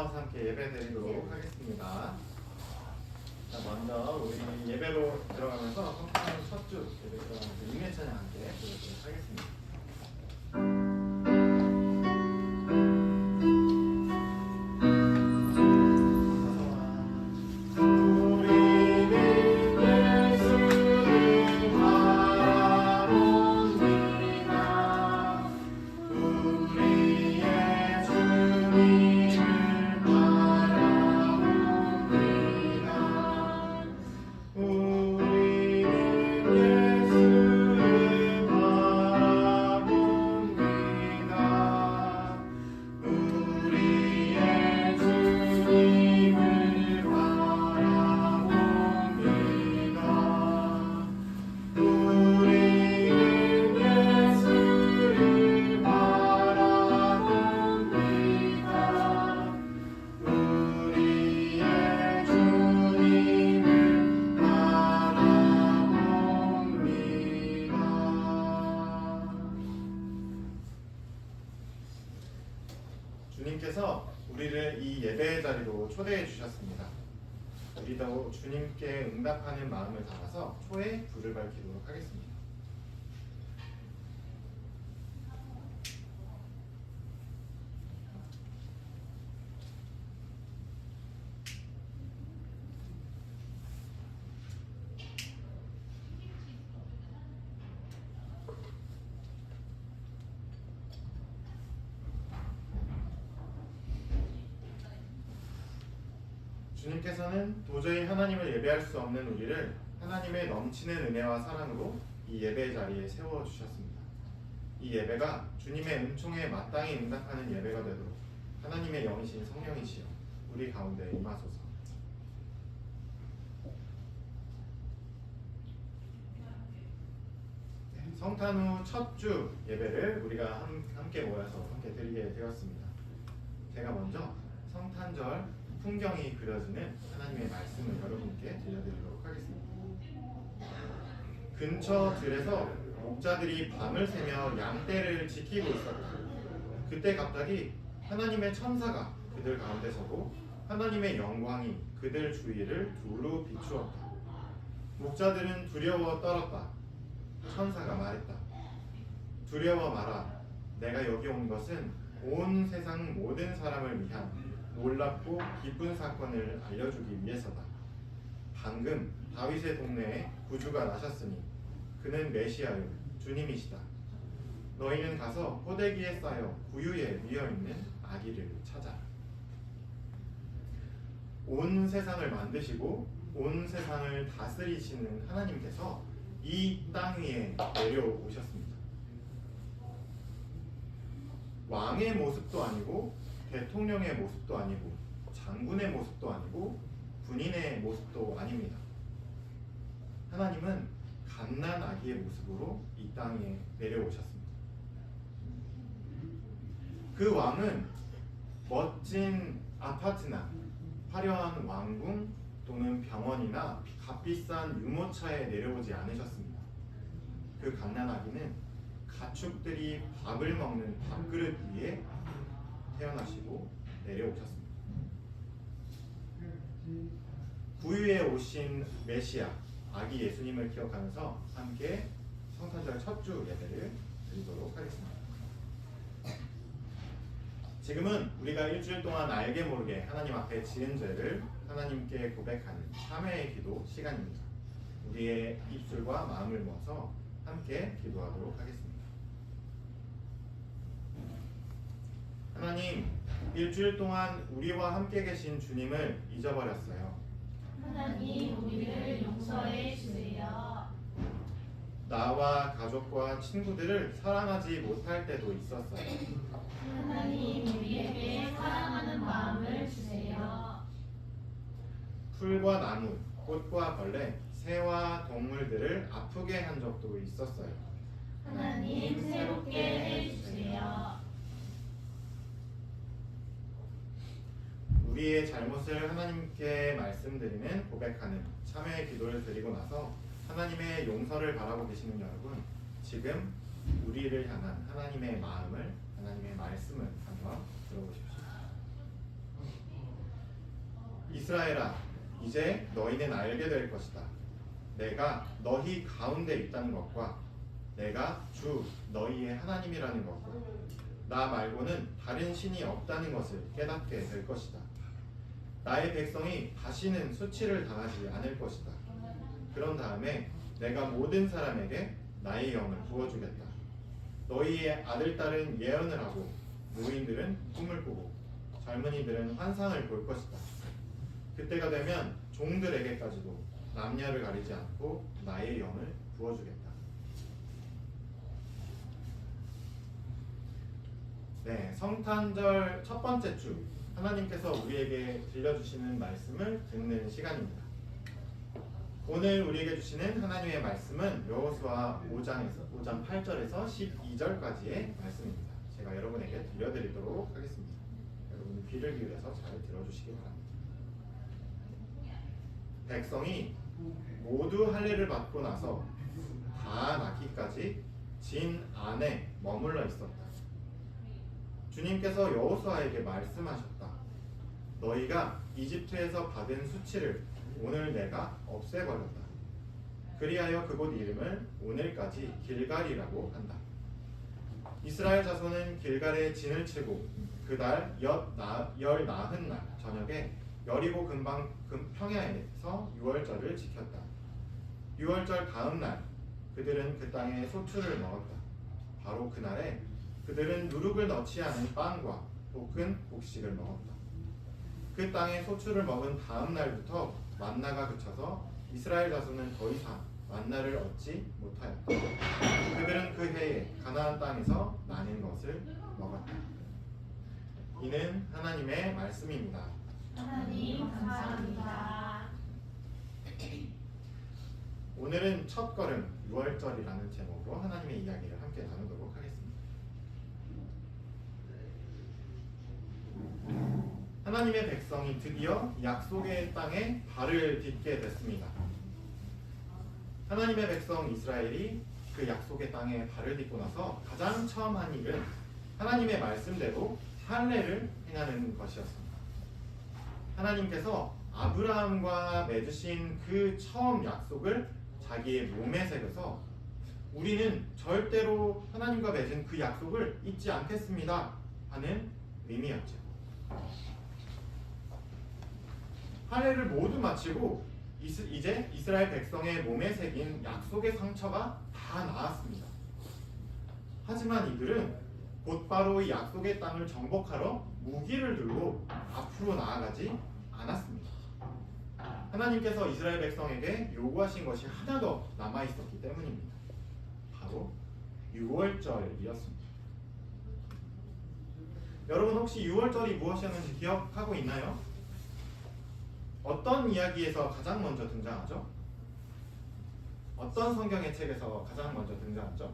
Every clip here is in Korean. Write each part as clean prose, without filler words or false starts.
모아서 함께 예배 드리도록 하겠습니다. 자, 먼저 우리 예배로 들어가면서 성탄절 첫주 예배 들어가면서 인내 찬양 함께 드리도록 하겠습니다. 주님께서 우리를 이 예배의 자리로 초대해 주셨습니다. 우리도 주님께 응답하는 마음을 담아서 초에 불을 밝히도록 하겠습니다. 주님께서는 도저히 하나님을 예배할 수 없는 우리를 하나님의 넘치는 은혜와 사랑으로 이 예배의 자리에 세워주셨습니다. 이 예배가 주님의 은총에 마땅히 응답하는 예배가 되도록 하나님의 영이신 성령이시여 우리 가운데 임하소서. 성탄 후 첫 주 예배를 우리가 함께 모여서 함께 드리게 되었습니다. 제가 먼저 성탄절 풍경이 그려지는 하나님의 말씀을 여러분께 들려드리도록 하겠습니다. 근처 들에서 목자들이 밤을 새며 양떼를 지키고 있었다. 그때 갑자기 하나님의 천사가 그들 가운데 서고 하나님의 영광이 그들 주위를 두루 비추었다. 목자들은 두려워 떨었다. 천사가 말했다. 두려워 마라. 내가 여기 온 것은 온 세상 모든 사람을 위한 놀랍고 기쁜 사건을 알려주기 위해서다. 방금 다윗의 동네에 구주가 나셨으니 그는 메시아요 주님이시다. 너희는 가서 포대기에 쌓여 구유에 위어있는 아기를 찾아라. 온 세상을 만드시고 온 세상을 다스리시는 하나님께서 이 땅 위에 내려오셨습니다. 왕의 모습도 아니고 대통령의 모습도 아니고 장군의 모습도 아니고 군인의 모습도 아닙니다. 하나님은 갓난 아기의 모습으로 이 땅에 내려오셨습니다. 그 왕은 멋진 아파트나 화려한 왕궁 또는 병원이나 값비싼 유모차에 내려오지 않으셨습니다. 그 갓난 아기는 가축들이 밥을 먹는 밥그릇 위에 태어나시고 내려오셨습니다. 구유에 오신 메시아 아기 예수님을 기억하면서 함께 성탄절 첫 주 예배를 드리도록 하겠습니다. 지금은 우리가 일주일 동안 알게 모르게 하나님 앞에 지은 죄를 하나님께 고백하는 참회의 기도 시간입니다. 우리의 입술과 마음을 모아서 함께 기도하도록 하겠습니다. 하나님, 일주일 동안 우리와 함께 계신 주님을 잊어버렸어요. 하나님, 우리를 용서해 주세요. 나와 가족과 친구들을 사랑하지 못할 때도 있었어요. 하나님, 우리에게 사랑하는 마음을 주세요. 풀과 나무, 꽃과 벌레, 새와 동물들을 아프게 한 적도 있었어요. 하나님, 새롭게 해주세요. 우리의 잘못을 하나님께 말씀드리는 고백하는 참회의 기도를 드리고 나서 하나님의 용서를 바라고 계시는 여러분, 지금 우리를 향한 하나님의 마음을, 하나님의 말씀을 한번 들어보십시오. 이스라엘아, 이제 너희는 알게 될 것이다. 내가 너희 가운데 있다는 것과 내가 주 너희의 하나님이라는 것과 나 말고는 다른 신이 없다는 것을 깨닫게 될 것이다. 나의 백성이 다시는 수치를 당하지 않을 것이다. 그런 다음에 내가 모든 사람에게 나의 영을 부어주겠다. 너희의 아들, 딸은 예언을 하고 노인들은 꿈을 꾸고 젊은이들은 환상을 볼 것이다. 그때가 되면 종들에게까지도 남녀를 가리지 않고 나의 영을 부어주겠다. 네, 성탄절 첫 번째 주 하나님께서 우리에게 들려주시는 말씀을 듣는 시간입니다. 오늘 우리에게 주시는 하나님의 말씀은 여호수아 5장 8절에서 12절까지의 말씀입니다. 제가 여러분에게 들려드리도록 하겠습니다. 여러분 귀를 기울여서 잘 들어주시기 바랍니다. 백성이 모두 할례를 받고 나서 다 낳기까지 진 안에 머물러 있었다. 주님께서 여호수아에게 말씀하셨다. 너희가 이집트에서 받은 수치를 오늘 내가 없애버렸다. 그리하여 그곳 이름을 오늘까지 길갈이라고 한다. 이스라엘 자손은 길갈에 진을 치고 그달 열 나흔 날 저녁에 여리고 근방 평야에서 유월절을 지켰다. 유월절 다음 날 그들은 그 땅에 소출을 먹었다. 바로 그날에 그들은 누룩을 넣지 않은 빵과 볶은 곡식을 먹었다. 그 땅에 소출을 먹은 다음 날부터 만나가 그쳐서 이스라엘 자손은 더 이상 만나를 얻지 못하였다. 그들은 그 해에 가나안 땅에서 나는 것을 먹었다. 이는 하나님의 말씀입니다. 하나님 감사합니다. 오늘은 첫 걸음 6월절이라는 제목으로 하나님의 이야기를 함께 나누도록 하겠습니다. 하나님의 백성이 드디어 약속의 땅에 발을 딛게 됐습니다. 하나님의 백성 이스라엘이 그 약속의 땅에 발을 딛고 나서 가장 처음 한 일은 하나님의 말씀대로 할례를 행하는 것이었습니다. 하나님께서 아브라함과 맺으신 그 처음 약속을 자기의 몸에 새겨서 우리는 절대로 하나님과 맺은 그 약속을 잊지 않겠습니다 하는 의미였죠. 할례를 모두 마치고 이제 이스라엘 백성의 몸에 새긴 약속의 상처가 다 나았습니다. 하지만 이들은 곧바로 이 약속의 땅을 정복하러 무기를 들고 앞으로 나아가지 않았습니다. 하나님께서 이스라엘 백성에게 요구하신 것이 하나 더 남아있었기 때문입니다. 바로 6월절이었습니다. 여러분 혹시 6월절이 무엇이었는지 기억하고 있나요? 어떤 이야기에서 가장 먼저 등장하죠? 어떤 성경의 책에서 가장 먼저 등장하죠?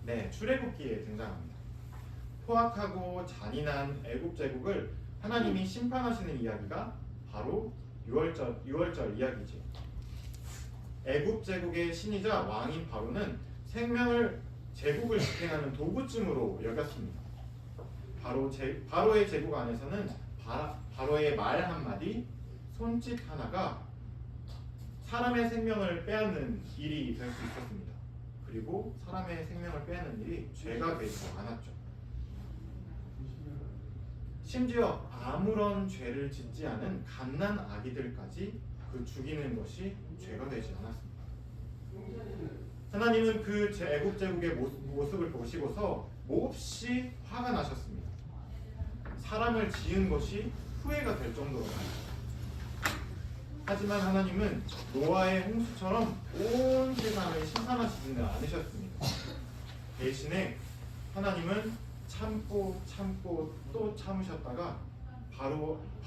네, 출애굽기에 등장합니다. 포악하고 잔인한 애굽 제국을 하나님이 심판하시는 이야기가 바로 6월절 이야기죠. 애굽 제국의 신이자 왕인 바로는 생명을 제국을 지탱하는 도구쯤으로 여겼습니다. 바로의 제국 안에서는 바로의 말 한마디, 손짓 하나가 사람의 생명을 빼앗는 일이 될 수 있었습니다. 그리고 사람의 생명을 빼앗는 일이 죄가 되지 않았죠. 심지어 아무런 죄를 짓지 않은 갓난 아기들까지 그 죽이는 것이 죄가 되지 않았습니다. 하나님은 그 애굽 제국의 모습을 보시고서 몹시 화가 나셨습니다. 사람을 지은 것이 후회가 될 정도로. 하지만 하나님은 노아의 홍수처럼 온 세상을 심판하시지는 않으셨습니다. 대신에 하나님은 참고 또 참으셨다가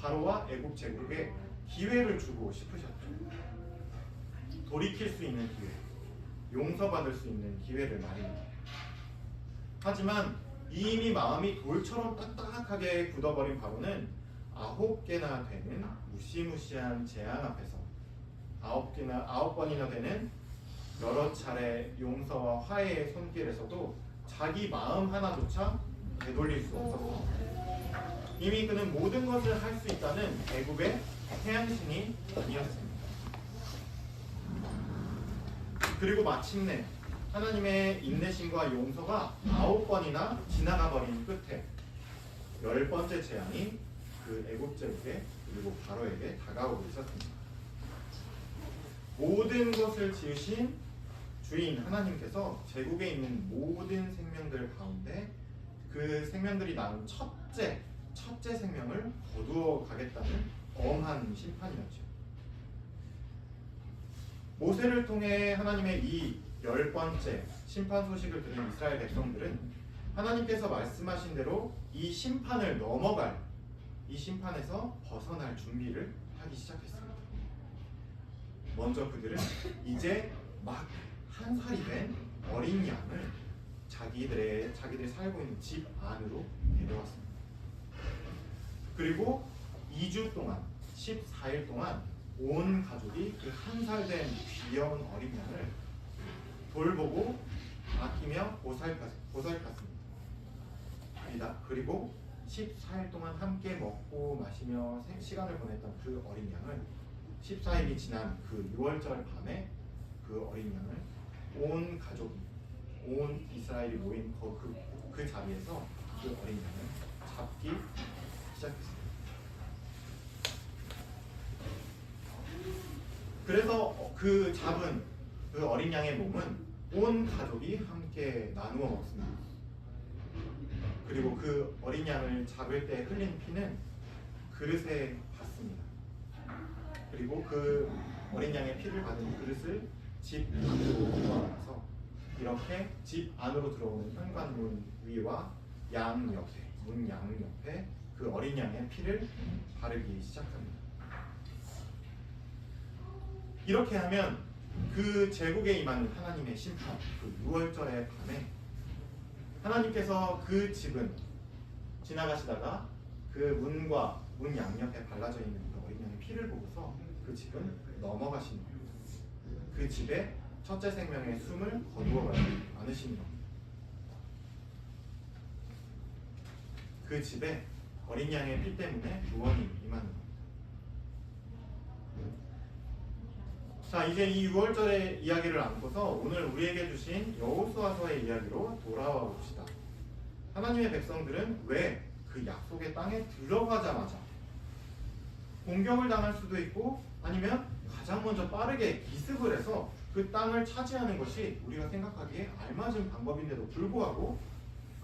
바로와 애굽 제국에 기회를 주고 싶으셨죠. 돌이킬 수 있는 기회, 용서받을 수 있는 기회를 말입니다. 하지만 이미 마음이 돌처럼 딱딱하게 굳어버린 바로는 9개나 되는 무시무시한 재앙 앞에서 9번이나 되는 여러 차례 용서와 화해의 손길에서도 자기 마음 하나조차 되돌릴 수 없었습니다. 이미 그는 모든 것을 할 수 있다는 애굽의 태양신이 아니었습니다. 그리고 마침내 하나님의 인내심과 용서가 9번이나 지나가 버린 끝에 10번째 재앙이 그 애굽 제국에 그리고 바로에게 다가오고 있었습니다. 모든 것을 지으신 주인 하나님께서 제국에 있는 모든 생명들 가운데 그 생명들이 낳은 첫째 생명을 거두어 가겠다는 엄한 심판이었죠. 모세를 통해 하나님의 이 10번째 심판 소식을 들은 이스라엘 백성들은 하나님께서 말씀하신 대로 이 심판을 넘어갈, 이 심판에서 벗어날 준비를 하기 시작했습니다. 먼저 그들은 이제 막 1살이 된 어린 양을 자기들이 살고 있는 집 안으로 데려왔습니다. 그리고 2주 동안 14일 동안 온 가족이 그 1살 된 귀여운 어린 양을 돌보고 아끼며 보살폈습니다. 그리고 14일 동안 함께 먹고 마시며 시간을 보냈던 그 어린 양을 14일이 지난 그 6월절 밤에 그 어린 양을 온 가족이, 온 이스라엘이 모인 그 자리에서 그 어린 양을 잡기 시작했습니다. 그래서 그 잡은 그 어린 양의 몸은 온 가족이 함께 나누어 먹습니다. 그리고 그 어린 양을 잡을 때 흘린 피는 그릇에 받습니다. 그리고 그 어린 양의 피를 받은 그릇을 집 안으로 들어와서 이렇게 집 안으로 들어오는 현관문 위와 양 옆에, 문 양 옆에 그 어린 양의 피를 바르기 시작합니다. 이렇게 하면 그 제국에 임하는 하나님의 심판, 그 6월절의 밤에 하나님께서 그 집은 지나가시다가 그 문과 문 양옆에 발라져 있는 그 어린 양의 피를 보고서 그 집은 넘어가시는 겁니다. 그 집에 첫째 생명의 숨을 거두어가지 않으시는 겁니다. 그 집에 어린 양의 피 때문에 구원이 임하는 겁니다. 자, 이제 이 6월절의 이야기를 안고서 오늘 우리에게 주신 여호수아서의 이야기로 돌아와 봅시다. 하나님의 백성들은 왜 그 약속의 땅에 들어가자마자 공격을 당할 수도 있고 아니면 가장 먼저 빠르게 기습을 해서 그 땅을 차지하는 것이 우리가 생각하기에 알맞은 방법인데도 불구하고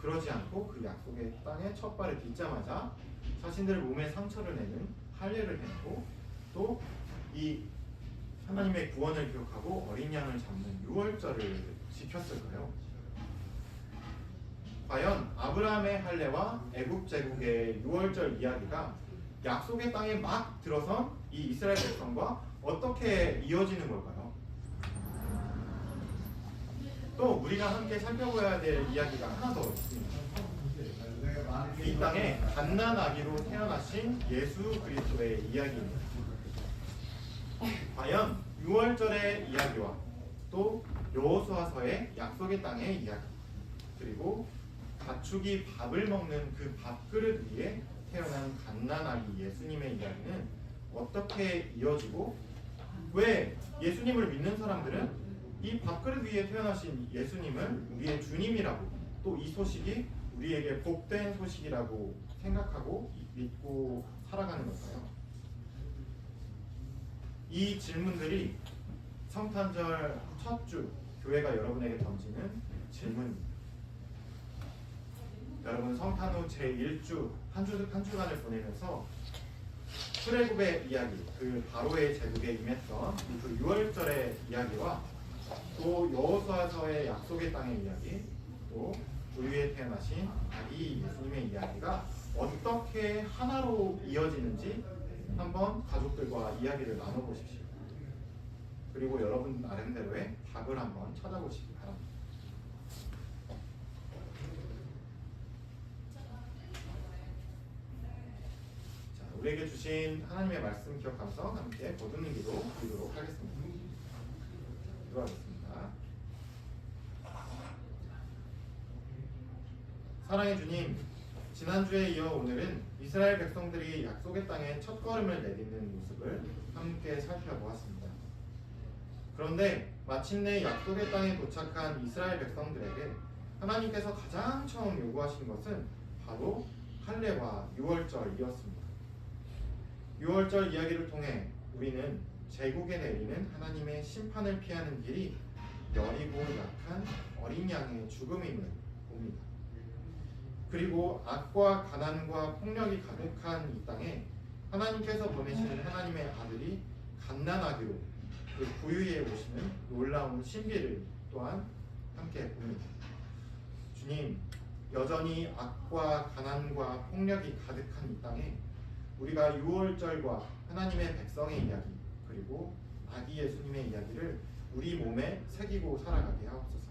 그러지 않고 그 약속의 땅에 첫 발을 딛자마자 자신들 몸에 상처를 내는 할례를 했고 또 이 하나님의 구원을 기억하고 어린 양을 잡는 6월절을 지켰을까요? 과연 아브라함의 할례와 애굽 제국의 6월절 이야기가 약속의 땅에 막 들어선 이 이스라엘 백성과 어떻게 이어지는 걸까요? 또 우리가 함께 살펴봐야 될 이야기가 하나 더 있습니다. 이 땅에 갓난 아기로 태어나신 예수 그리스도의 이야기입니다. 과연 6월절의 이야기와 또 여호수아서의 약속의 땅의 이야기 그리고 가축이 밥을 먹는 그 밥그릇 위에 태어난 갓난아기 예수님의 이야기는 어떻게 이어지고 왜 예수님을 믿는 사람들은 이 밥그릇 위에 태어나신 예수님을 우리의 주님이라고 또 이 소식이 우리에게 복된 소식이라고 생각하고 믿고 살아가는 걸까요? 이 질문들이 성탄절 첫 주 교회가 여러분에게 던지는 질문입니다. 여러분 성탄 후 제1주 한 주간을 보내면서 출애굽의 이야기, 그 바로의 제국에 임했던 그 6월절의 이야기와 또 여호수아서의 약속의 땅의 이야기, 또 우리에 태어나신 아기 예수님의 이야기가 어떻게 하나로 이어지는지 한번 가족들과 이야기를 나눠보십시오. 그리고 여러분 나름대로의 답을 한번 찾아보시기 바랍니다. 자, 우리에게 주신 하나님의 말씀 기억하면서 함께 거두는 기도 드리도록 하겠습니다. 기도하겠습니다. 사랑의 주님, 지난주에 이어 오늘은 이스라엘 백성들이 약속의 땅에 첫 걸음을 내딛는 모습을 함께 살펴보았습니다. 그런데 마침내 약속의 땅에 도착한 이스라엘 백성들에게 하나님께서 가장 처음 요구하신 것은 바로 할례와 유월절이었습니다. 유월절 이야기를 통해 우리는 제국에 내리는 하나님의 심판을 피하는 길이 여리고 약한 어린 양의 죽음임을 봅니다. 그리고 악과 가난과 폭력이 가득한 이 땅에 하나님께서 보내시는 하나님의 아들이 갓난아기로 그 부유에 오시는 놀라운 신비를 또한 함께 봅니다. 주님, 여전히 악과 가난과 폭력이 가득한 이 땅에 우리가 유월절과 하나님의 백성의 이야기 그리고 아기 예수님의 이야기를 우리 몸에 새기고 살아가게 하옵소서.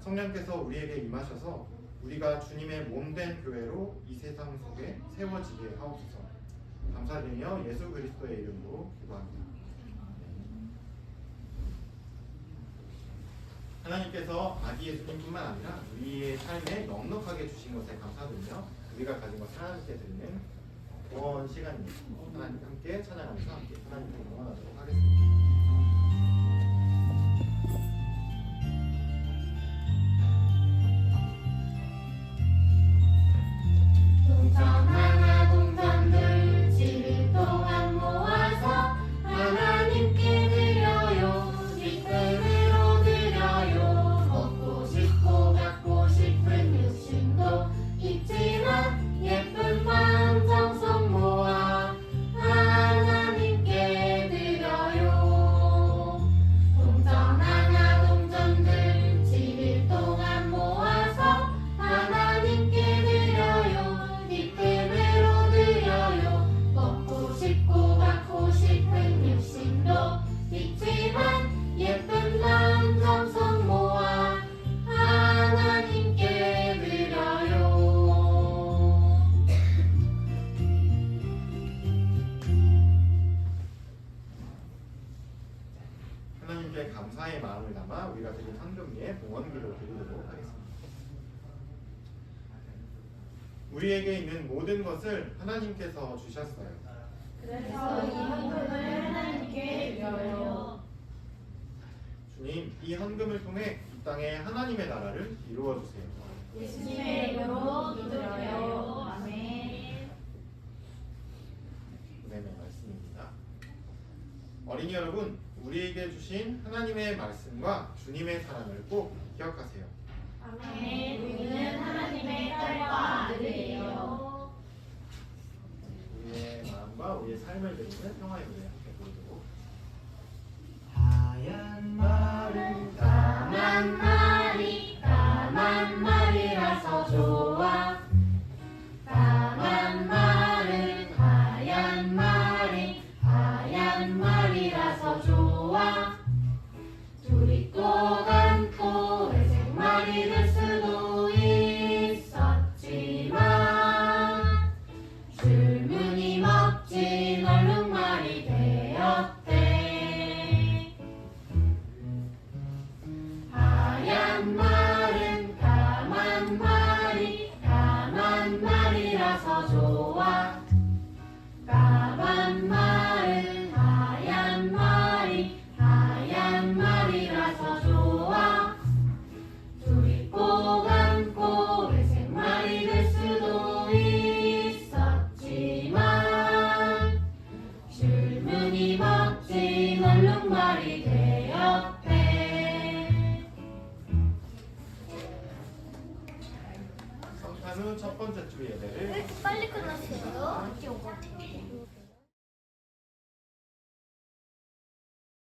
성령께서 우리에게 임하셔서 우리가 주님의 몸된 교회로 이 세상 속에 세워지게 하옵소서. 감사드리며 예수 그리스도의 이름으로 기도합니다. 하나님께서 아기 예수님뿐만 아니라 우리의 삶에 넉넉하게 주신 것에 감사드리며 우리가 가진 것을 하나님께 드리는 구원 시간입니다. 하나님 함께 찬양하면서 함께 하나님께 응원하도록 하겠습니다. 동전 하나 동전들 7일 동안 모아서 하나님께 드려요. 기쁨으로 드려요. 먹고 싶고 갖고 싶은 욕심도 있지만 예쁜 마음 정성 모아 하나님께 드려요. 동전 하나 동전들 7일 동안 모아서 하나님께 드려요. 기쁨으로 드려요. 먹고 싶고 갖고 싶은 욕심도 있지만 예쁜 마음 정성 모아 하나님께 드려요. 하나님께 감사의 마음을 담아 우리가 드린 헌금 위에 봉헌기도 드리도록 하겠습니다. 우리에게 있는 모든 것을 하나님께서 주셨어요. 그래서 이 헌금을 하나님께 드려요. 주님, 이 헌금을 통해 이 땅에 하나님의 나라를 이루어 주세요. 예수님의 이름으로 기도드려요. 아멘. 은혜의 말씀입니다. 어린이 여러분, 우리에게 주신 하나님의 말씀과 주님의 사랑을 꼭 기억하세요. 아멘. 우리는 하나님의 딸과 아들이에요. 우리의 마음과 우리의 삶을 드리는 평화의 노래 함께 부르도록. 하얀 말은 까만 말이라서 좋아. 까만 말은 하얀 말이라서 좋아. 둘이 꼭 안고 회색 말이 될 수도 있었지만 줄무늬 멋진 얼룩말이 되었대. 하얀 말은 까만 말이라서 좋아. 까만 말은 하얀 말이라서 좋아. 둘이 꼭 안고 회색 말이 될 수도 있었지만 줄무늬 멋진 얼룩말이 되었대. 성탄 후 첫 번째 주 예배를 왜 이렇게 빨리 끝났어요?